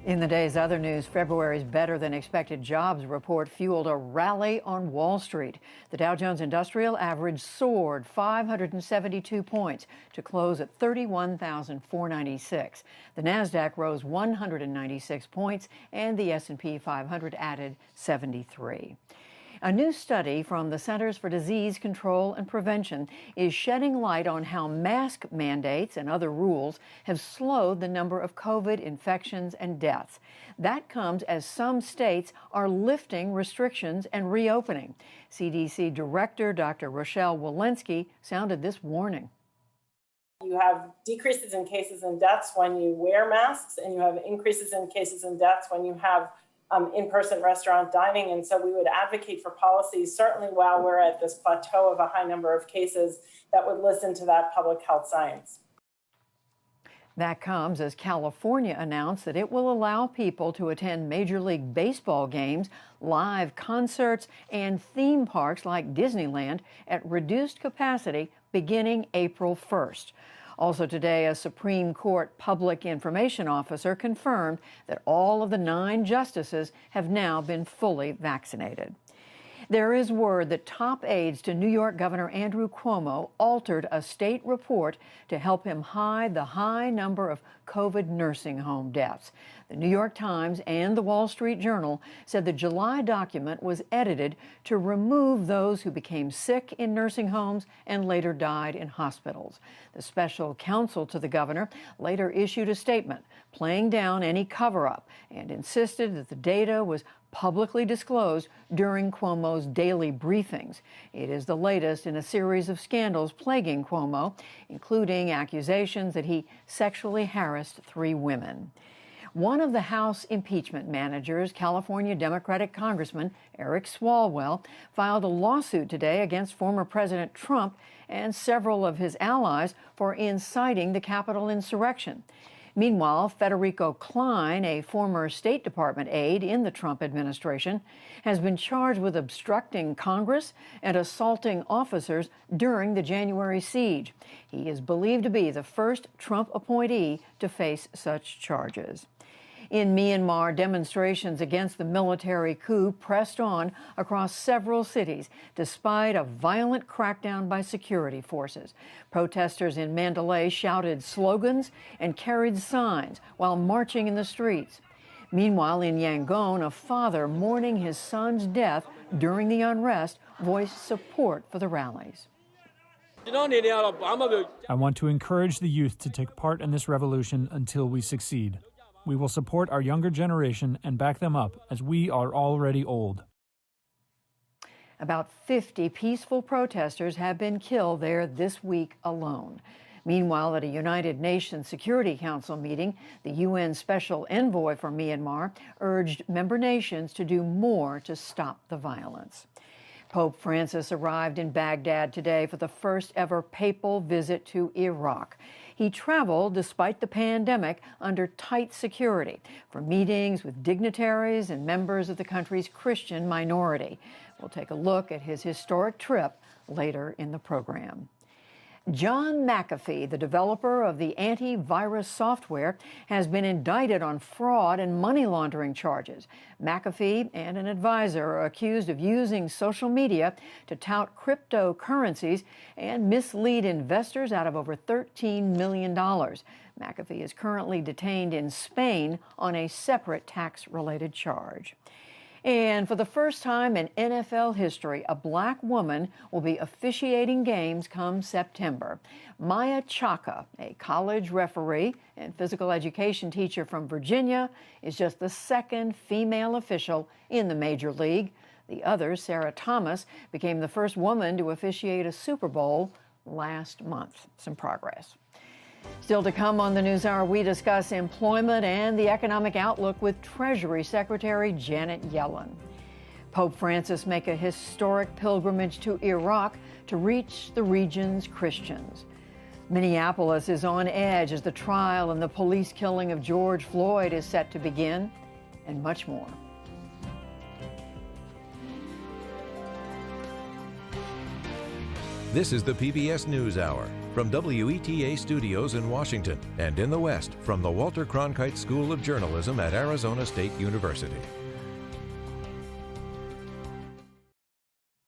In the day's other news, February's better-than-expected jobs report fueled a rally on Wall Street. The Dow Jones Industrial Average soared 572 points to close at 31,496. The Nasdaq rose 196 points, and the S&P 500 added 73. A new study from the Centers for Disease Control and Prevention is shedding light on how mask mandates and other rules have slowed the number of COVID infections and deaths. That comes as some states are lifting restrictions and reopening. CDC Director Dr. Rochelle Walensky sounded this warning. You have decreases in cases and deaths when you wear masks, and you have increases in cases and deaths when you have in-person restaurant dining. And so we would advocate for policies, certainly while we're at this plateau of a high number of cases, that would listen to that public health science. That comes as California announced that it will allow people to attend Major League Baseball games, live concerts, and theme parks like Disneyland at reduced capacity beginning April 1st. Also today, a Supreme Court public information officer confirmed that all of the 9 justices have now been fully vaccinated. There is word that top aides to New York Governor Andrew Cuomo altered a state report to help him hide the high number of COVID nursing home deaths. The New York Times and the Wall Street Journal said the July document was edited to remove those who became sick in nursing homes and later died in hospitals. The special counsel to the governor later issued a statement playing down any cover-up and insisted that the data was publicly disclosed during Cuomo's daily briefings. It is the latest in a series of scandals plaguing Cuomo, including accusations that he sexually harassed 3 women. One of the House impeachment managers, California Democratic Congressman Eric Swalwell, filed a lawsuit today against former President Trump and several of his allies for inciting the Capitol insurrection. Meanwhile, Federico Klein, a former State Department aide in the Trump administration, has been charged with obstructing Congress and assaulting officers during the January siege. He is believed to be the first Trump appointee to face such charges. In Myanmar, demonstrations against the military coup pressed on across several cities, despite a violent crackdown by security forces. Protesters in Mandalay shouted slogans and carried signs while marching in the streets. Meanwhile, in Yangon, a father mourning his son's death during the unrest voiced support for the rallies. I want to encourage the youth to take part in this revolution until we succeed. We will support our younger generation and back them up, as we are already old. About 50 peaceful protesters have been killed there this week alone. Meanwhile, at a United Nations Security Council meeting, the UN Special Envoy for Myanmar urged member nations to do more to stop the violence. Pope Francis arrived in Baghdad today for the first ever papal visit to Iraq. He traveled, despite the pandemic, under tight security for meetings with dignitaries and members of the country's Christian minority. We'll take a look at his historic trip later in the program. John McAfee, the developer of the antivirus software, has been indicted on fraud and money laundering charges. McAfee and an advisor are accused of using social media to tout cryptocurrencies and mislead investors out of over $13 million. McAfee is currently detained in Spain on a separate tax-related charge. And for the first time in NFL history, a black woman will be officiating games come September. Maya Chaka, a college referee and physical education teacher from Virginia, is just the second female official in the major league. The other, Sarah Thomas, became the first woman to officiate a Super Bowl last month. Some progress. Still to come on the NewsHour, we discuss employment and the economic outlook with Treasury Secretary Janet Yellen. Pope Francis make a historic pilgrimage to Iraq to reach the region's Christians. Minneapolis is on edge as the trial in the police killing of George Floyd is set to begin, and much more. This is the PBS NewsHour. from WETA Studios in Washington, and in the West from the Walter Cronkite School of Journalism at Arizona State University.